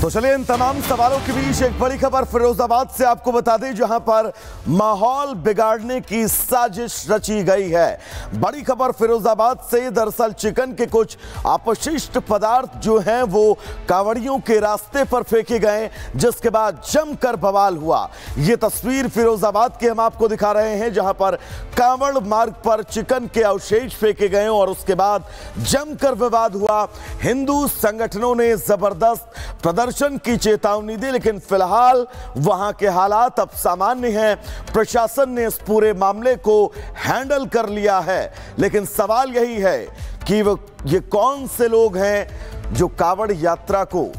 तो चलिए इन तमाम सवालों के बीच एक बड़ी खबर फिरोजाबाद से आपको बता दें, जहां पर माहौल बिगाड़ने की साजिश रची गई है। बड़ी खबर फिरोजाबाद से, दरअसल चिकन के कुछ अपशिष्ट पदार्थ जो हैं वो कांवड़ियों के रास्ते पर फेंके गए, जिसके बाद जमकर बवाल हुआ। ये तस्वीर फिरोजाबाद की हम आपको दिखा रहे हैं, जहां पर कांवड़ मार्ग पर चिकन के अवशेष फेंके गए और उसके बाद जमकर विवाद हुआ। हिंदू संगठनों ने जबरदस्त प्रदर्शन की चेतावनी दी, लेकिन फिलहाल वहां के हालात अब सामान्य हैं। प्रशासन ने इस पूरे मामले को हैंडल कर लिया है, लेकिन सवाल यही है कि ये कौन से लोग हैं जो कांवड़ यात्रा को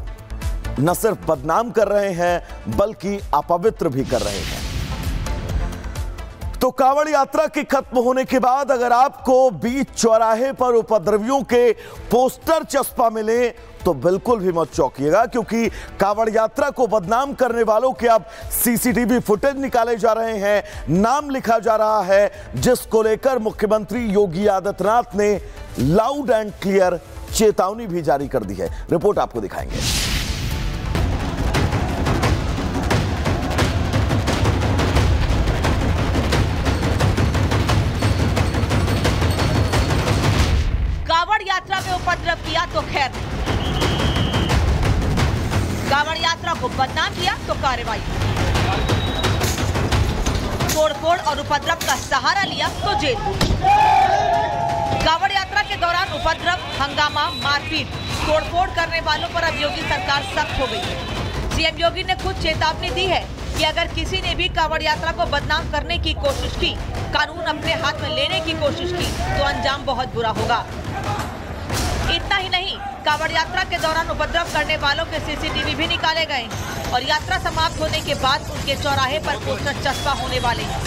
न सिर्फ बदनाम कर रहे हैं बल्कि अपवित्र भी कर रहे हैं। तो कांवड़ यात्रा के खत्म होने के बाद अगर आपको बीच चौराहे पर उपद्रवियों के पोस्टर चस्पा मिले तो बिल्कुल भी मत चौंकिएगा, क्योंकि कांवड़ यात्रा को बदनाम करने वालों के अब सीसीटीवी फुटेज निकाले जा रहे हैं, नाम लिखा जा रहा है, जिसको लेकर मुख्यमंत्री योगी आदित्यनाथ ने लाउड एंड क्लियर चेतावनी भी जारी कर दी है। रिपोर्ट आपको दिखाएंगे। कांवड़ यात्रा में उपद्रव किया तो खैर, कांवड़ यात्रा को बदनाम किया तो कार्रवाई, तोड़फोड़ और उपद्रव का सहारा लिया तो जेल। कांवड़ यात्रा के दौरान उपद्रव, हंगामा, मारपीट, तोड़फोड़ करने वालों पर अब योगी सरकार सख्त हो गई है। सीएम योगी ने खुद चेतावनी दी है कि अगर किसी ने भी कांवड़ यात्रा को बदनाम करने की कोशिश की, कानून अपने हाथ में लेने की कोशिश की, तो अंजाम बहुत बुरा होगा। इतना ही नहीं, कांवड़ यात्रा के दौरान उपद्रव करने वालों के सीसीटीवी भी निकाले गए और यात्रा समाप्त होने के बाद उनके चौराहे पर पोस्टर चस्पा होने वाले हैं।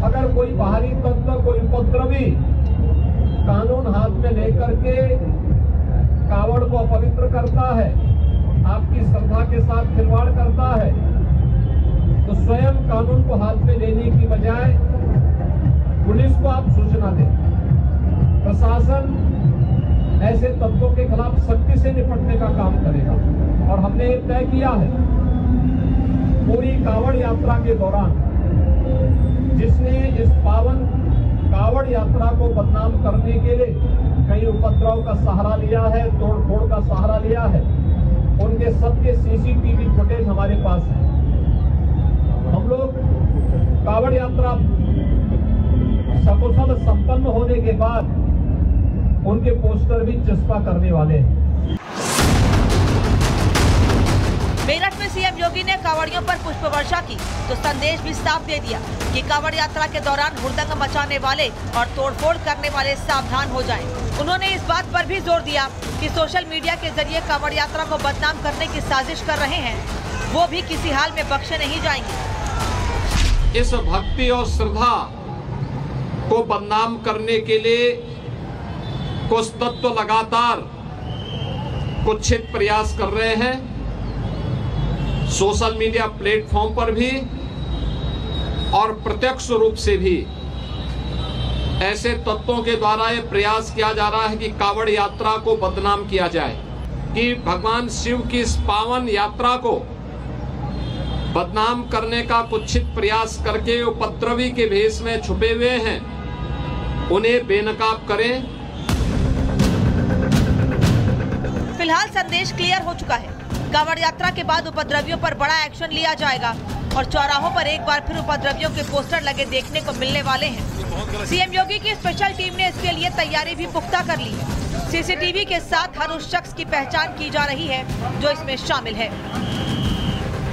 अगर कोई बाहरी तत्व, कोई उपद्रवी कानून हाथ में लेकर के कांवड़ को अपवित्र करता है, आपकी श्रद्धा के साथ खिलवाड़ करता है, तो स्वयं कानून को हाथ में लेने की बजाय पुलिस को आप सूचना दें। प्रशासन ऐसे तत्वों के खिलाफ सख्ती से निपटने का काम करेगा और हमने तय किया है पूरी कांवड़ यात्रा के दौरान जिसने इस पावन कांवड़ यात्रा को बदनाम करने के लिए कई उपद्रव का सहारा लिया है, तोड़फोड़ का सहारा लिया है, उनके सबके सीसीटीवी फुटेज हमारे पास है। हम लोग कांवड़ यात्रा सकुशल संपन्न होने के बाद उनके पोस्टर भी चस्पा करने वाले हैं। मेरठ में सीएम योगी ने कांवड़ियों पर पुष्प वर्षा की तो संदेश भी साफ दे दिया कि कांवड़ यात्रा के दौरान हुड़दंग मचाने वाले और तोड़फोड़ करने वाले सावधान हो जाएं। उन्होंने इस बात पर भी जोर दिया कि सोशल मीडिया के जरिए कांवड़ यात्रा को बदनाम करने की साजिश कर रहे हैं, वो भी किसी हाल में बख्शे नहीं जाएंगे। इस भक्ति और श्रद्धा को बदनाम करने के लिए कुछ तत्व लगातार कुत्सित प्रयास कर रहे हैं। सोशल मीडिया प्लेटफॉर्म पर भी और प्रत्यक्ष रूप से भी ऐसे तत्वों के द्वारा यह प्रयास किया जा रहा है कि कांवड़ यात्रा को बदनाम किया जाए, कि भगवान शिव की इस पावन यात्रा को बदनाम करने का कुत्सित प्रयास करके उपद्रवी के भेष में छुपे हुए हैं, उन्हें बेनकाब करें। फिलहाल संदेश क्लियर हो चुका है। कांवड़ यात्रा के बाद उपद्रवियों पर बड़ा एक्शन लिया जाएगा और चौराहों पर एक बार फिर उपद्रवियों के पोस्टर लगे देखने को मिलने वाले हैं। सीएम योगी की स्पेशल टीम ने इसके लिए तैयारी भी पुख्ता कर ली है। सीसीटीवी के साथ हर उस शख्स की पहचान की जा रही है जो इसमें शामिल है।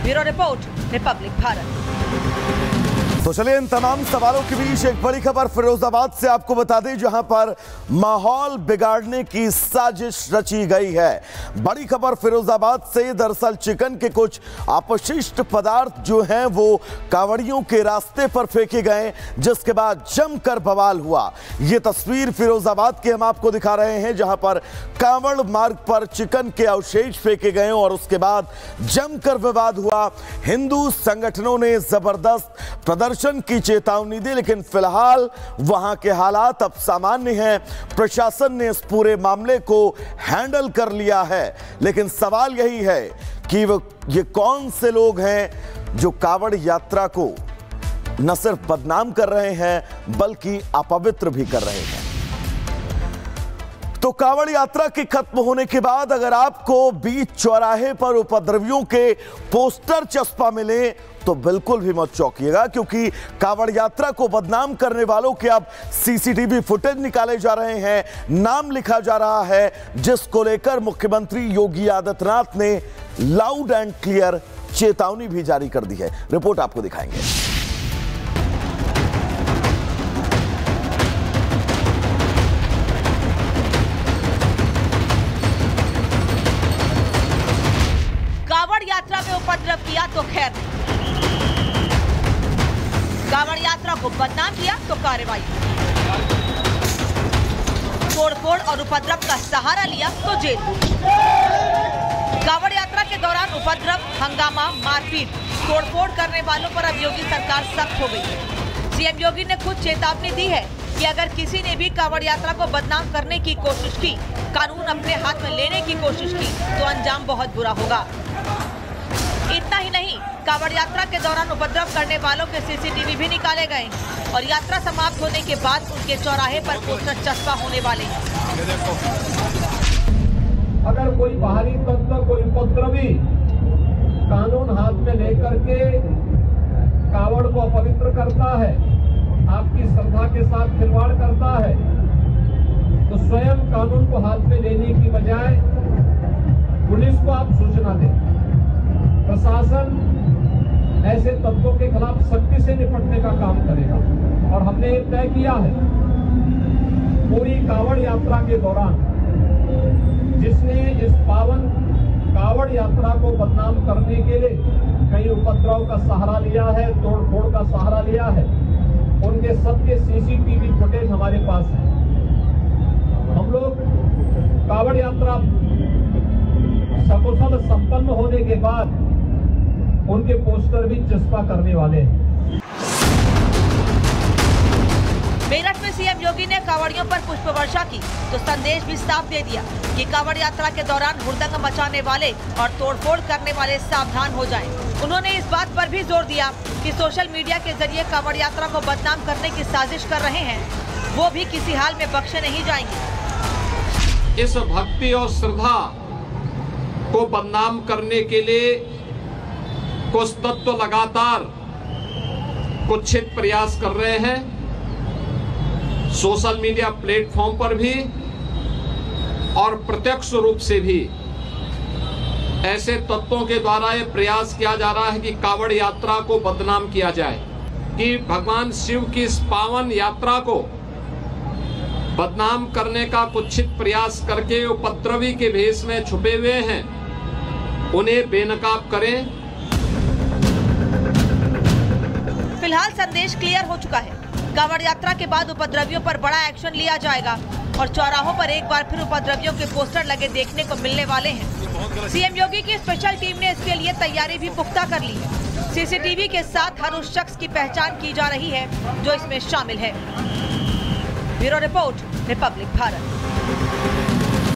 Bureau report, Republic Bharat. तो चलिए इन तमाम सवालों के बीच एक बड़ी खबर फिरोजाबाद से आपको बता दें, जहां पर माहौल बिगाड़ने की साजिश रची गई है। बड़ी खबर फिरोजाबाद से, दरअसल चिकन के कुछ अपशिष्ट पदार्थ जो हैं वो कांवड़ियों के रास्ते पर फेंके गए, जिसके बाद जमकर बवाल हुआ। ये तस्वीर फिरोजाबाद की हम आपको दिखा रहे हैं, जहां पर कांवड़ मार्ग पर चिकन के अवशेष फेंके गए और उसके बाद जमकर विवाद हुआ। हिंदू संगठनों ने जबरदस्त प्रदर्शन प्रदर्शन की चेतावनी दी, लेकिन फिलहाल वहां के हालात अब सामान्य हैं। प्रशासन ने इस पूरे मामले को हैंडल कर लिया है, लेकिन सवाल यही है कि ये कौन से लोग हैं जो कावड़ यात्रा को न सिर्फ बदनाम कर रहे हैं बल्कि अपवित्र भी कर रहे हैं। तो कावड़ यात्रा के खत्म होने के बाद अगर आपको बीच चौराहे पर उपद्रवियों के पोस्टर चस्पा मिले तो बिल्कुल भी मत चौंकिएगा, क्योंकि कावड़ यात्रा को बदनाम करने वालों के अब सीसीटीवी फुटेज निकाले जा रहे हैं, नाम लिखा जा रहा है, जिसको लेकर मुख्यमंत्री योगी आदित्यनाथ ने लाउड एंड क्लियर चेतावनी भी जारी कर दी है। रिपोर्ट आपको दिखाएंगे। यात्रा में उपद्रव किया तो खैर, कावड़ यात्रा को बदनाम किया तो कार्रवाई, तोड़फोड़ और उपद्रव का सहारा लिया तो जेल। कावड़ यात्रा के दौरान उपद्रव, हंगामा, मारपीट, तोड़फोड़ करने वालों पर अब योगी सरकार सख्त हो गई है। सीएम योगी ने खुद चेतावनी दी है कि अगर किसी ने भी कावड़ यात्रा को बदनाम करने की कोशिश की, कानून अपने हाथ में लेने की कोशिश की, तो अंजाम बहुत बुरा होगा। इतना ही नहीं, कावड़ यात्रा के दौरान उपद्रव करने वालों के सीसीटीवी भी निकाले गए और यात्रा समाप्त होने के बाद उनके चौराहे पर पोस्टर चस्पा होने वाले हैं। अगर कोई बाहरी तत्व, कोई उपद्रवी कानून हाथ में लेकर के कावड़ को अपवित्र करता है, आपकी श्रद्धा के साथ खिलवाड़ करता है, तो स्वयं कानून को हाथ में लेने की बजाय पुलिस को आप सूचना दें। प्रशासन ऐसे तत्वों के खिलाफ सख्ती से निपटने का काम करेगा और हमने तय किया है पूरी कावड़ यात्रा के दौरान जिसने इस पावन कावड़ यात्रा को बदनाम करने के लिए कई उपद्रव का सहारा लिया है, तोड़फोड़ का सहारा लिया है, उनके सबके सीसीटीवी फुटेज हमारे पास है। हम लोग कावड़ यात्रा सकुशल संपन्न होने के बाद उनके पोस्टर भी चस्पा करने वाले हैं। मेरठ में सीएम योगी ने कावड़ियों पर पुष्प वर्षा की तो संदेश भी साफ दे दिया कि कावड़ यात्रा के दौरान हुड़दंग मचाने वाले और तोड़फोड़ करने वाले सावधान हो जाएं। उन्होंने इस बात पर भी जोर दिया कि सोशल मीडिया के जरिए कावड़ यात्रा को बदनाम करने की साजिश कर रहे हैं, वो भी किसी हाल में बख्शे नहीं जाएंगे। इस भक्ति और श्रद्धा को बदनाम करने के लिए कुछ तत्व लगातार कुत्सित प्रयास कर रहे हैं। सोशल मीडिया प्लेटफॉर्म पर भी और प्रत्यक्ष रूप से भी ऐसे तत्वों के द्वारा ये प्रयास किया जा रहा है कि कावड़ यात्रा को बदनाम किया जाए, कि भगवान शिव की इस पावन यात्रा को बदनाम करने का कुत्सित प्रयास करके उपद्रवी के भेष में छुपे हुए हैं, उन्हें बेनकाब करें। फिलहाल संदेश क्लियर हो चुका है। कावड़ यात्रा के बाद उपद्रवियों पर बड़ा एक्शन लिया जाएगा और चौराहों पर एक बार फिर उपद्रवियों के पोस्टर लगे देखने को मिलने वाले हैं। सीएम योगी की स्पेशल टीम ने इसके लिए तैयारी भी पुख्ता कर ली है। सीसीटीवी के साथ हर उस शख्स की पहचान की जा रही है जो इसमें शामिल है। Bureau report, Republic Bharat.